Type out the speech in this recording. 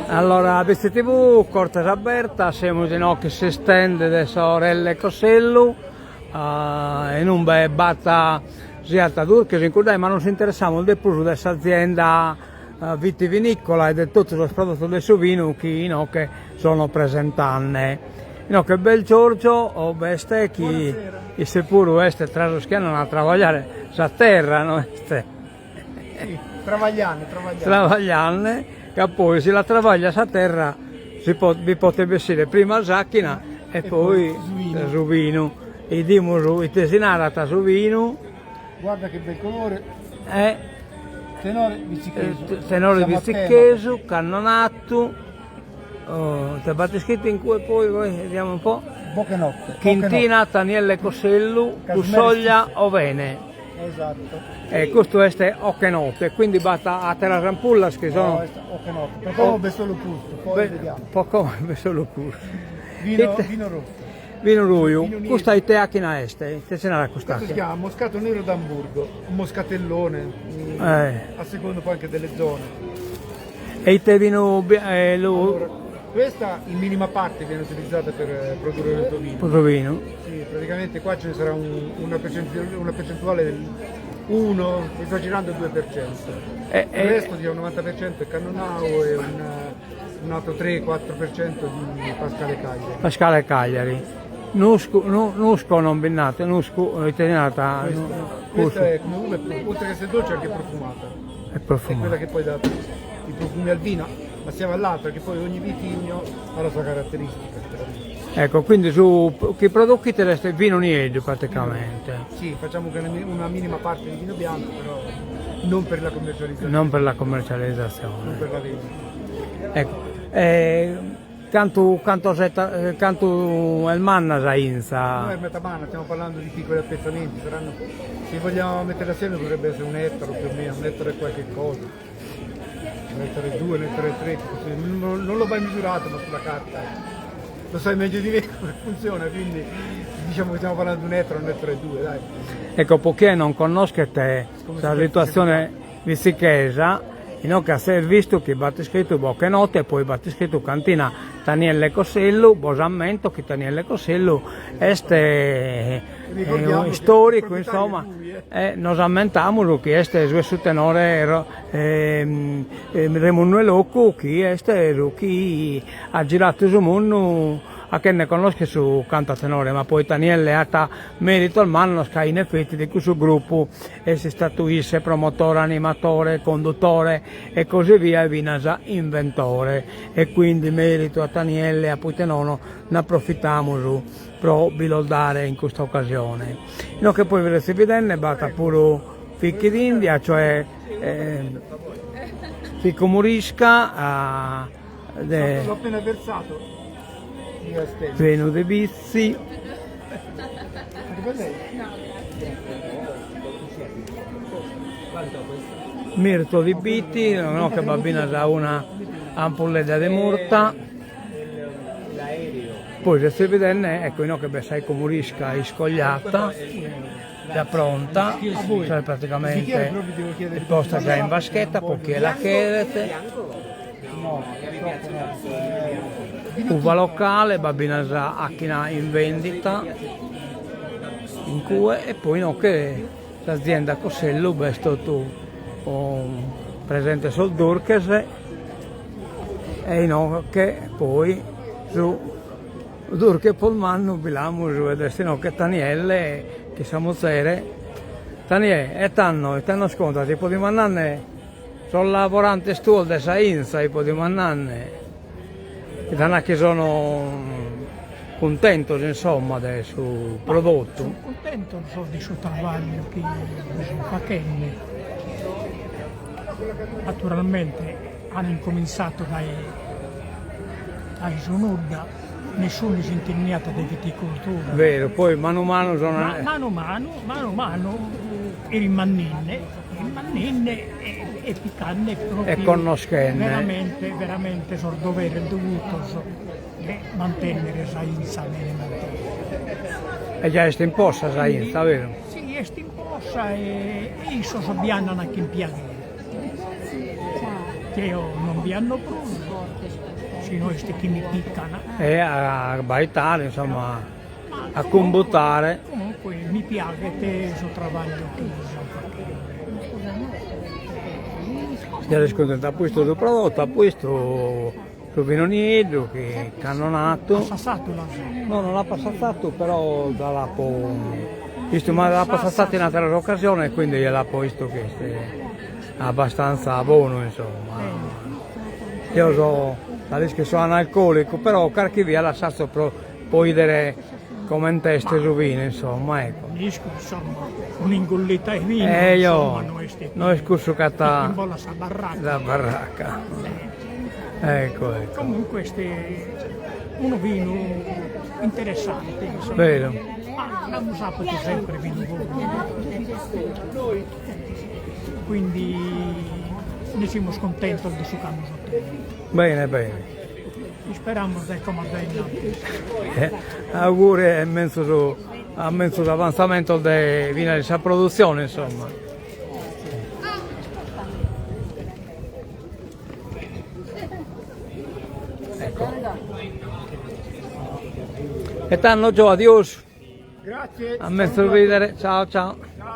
Allora, la TV corte aperta, siamo di no che si stende le sorelle Cosellu, in un bel batta sia Durches in cui ma non si interessiamo di più di questa azienda vitivinicola e di tutti i prodotti del suo vino che sono presentanti. Che bel Giorgio, o beste chi seppur queste tre schiano a lavorare sa terra, no? Sì, travagliane. Che poi se la travaglia sa terra vi potrebbe essere prima Zacchina e poi su vino. E dimo su tesinarata su vino. Guarda che bel colore. Tenore Vizzichesu, cannonato. Ti batte scritto in cui poi vediamo un po'. Boccanotte. Quintina, Tanielle Cosellu, Cussoglia, Ovene. Esatto. Questo è Occhenotte, quindi basta a terra rampulla che sono. Occhenotte. Poco solo gusto, poi vediamo. Poco solo gusto. Vino rosso. Vino ruio. Questa è te a chi na este? Te se ne era Questo si chiama Moscato Nero d'Amburgo, un moscatellone, a secondo poi anche delle zone. E te vino Allora, questa in minima parte viene utilizzata per produrre il tuo vino. Sì, praticamente qua ce ne sarà una percentuale del 1, esagerando il 2%. Il resto di un 90% è Cannonau e un altro 3-4% di Pascale Cagliari. Nusco non binnate, Nusco italianata. Questa è come uva, oltre che essere dolce, anche profumata. È profumata. È quella che poi dà i profumi al vino, assieme all'altra, che poi ogni vitigno ha la sua caratteristica. Ecco, quindi su che prodotti te resta il vino niente praticamente. Sì, facciamo una minima parte di vino bianco, però non per la commercializzazione. Non per la commercializzazione. Non per la vendita. Ecco. Canto il manna Zainza? Non è metamana, stiamo parlando di piccoli appezzamenti, saranno, se vogliamo mettere assieme dovrebbe essere un ettaro più o meno, un ettaro e qualche cosa. Un ettaro e 2, un ettaro e 3, non l'ho mai misurato ma sulla carta. Lo sai meglio di me come funziona, quindi diciamo che stiamo parlando di un ettaro e 2, dai. Ecco, perché non conoscete la situazione vizichesa, che ha visto che batte scritto Boccanotte e poi batte scritto Cantina Tanielle Cosellu, Bosammento che Tanielle Cosellu è storico, insomma, nos ammentiamo che è su tenore Remuno e Locco, che ha girato su mondo a che ne conosce su canta tenore, ma poi Tanielle ha merito al manno che in effetti di questo gruppo e si statuisce promotore, animatore, conduttore e così via e vinasa inventore e quindi merito a Tanielle e a Puitenono ne approfittiamo per bilodare in questa occasione. No che poi vedete vedere basta pure picchi d'India, cioè picco murisca l'ho appena versato. Vino de Bizzi, Mirto di Bitti, no, che bambina ha una ampolletta di murta, poi se si vede ecco che sai comunisca iscogliata, già pronta, cioè praticamente il posto già in vaschetta, perché la chiedete. Uva locale, babina acchina in vendita in cui e poi che l'azienda Cosellu è stato presente sul Durches e che poi su Durche Polmanno bilamo su adesso che Tanielle che siamo sere Tanielle e tanno sconta tipo di mandare sono lavorante stuol de Sainza tipo di mandare che sono contento insomma del prodotto. Sono contento di suo travaglio che fa Kenny. Naturalmente hanno incominciato dai Sonurda, nessuno si è impegnato di viticoltura. Vero, poi mano a mano sono. Mano a mano il mannine e piccanne e conoscenne. Veramente sono dovere dovuto mantenere Sainza E già è in posta Sainza, vero? Sì, è in posta e io so bianna anche in piaghe. Che io non cambiando pronto, se noi sti che mi piccano. E a baitare, insomma, a combuttare. Comunque mi piace che sto travaglio che Si è scontento a questo del prodotto, a questo sul vinoniglio che cannonato. passato la No, non l'ha passato, però dalla visto, ma l'ha passato in altre occasioni, quindi gliel'ha visto che è abbastanza buono, insomma. Io so, che sono analcolico, però qualche via lasciato poi vedere come in testa su vino, insomma, ecco. insomma, un'ingollita di vino, Io, insomma, noi scuso che in bolla sa barracca. la baracca. Ecco, ecco. Comunque uno vino interessante, insomma. Vero. Ma abbiamo saputo sempre vino buono. Quindi ne siamo contenti di succarlo sotto. Bene, bene. Speriamo che come bene. Auguri e immenso avanzamento di vino di sa produzione, insomma. Ecco. E tanto Gio, adios. Grazie. A messo vedere, ciao ciao. Ciao.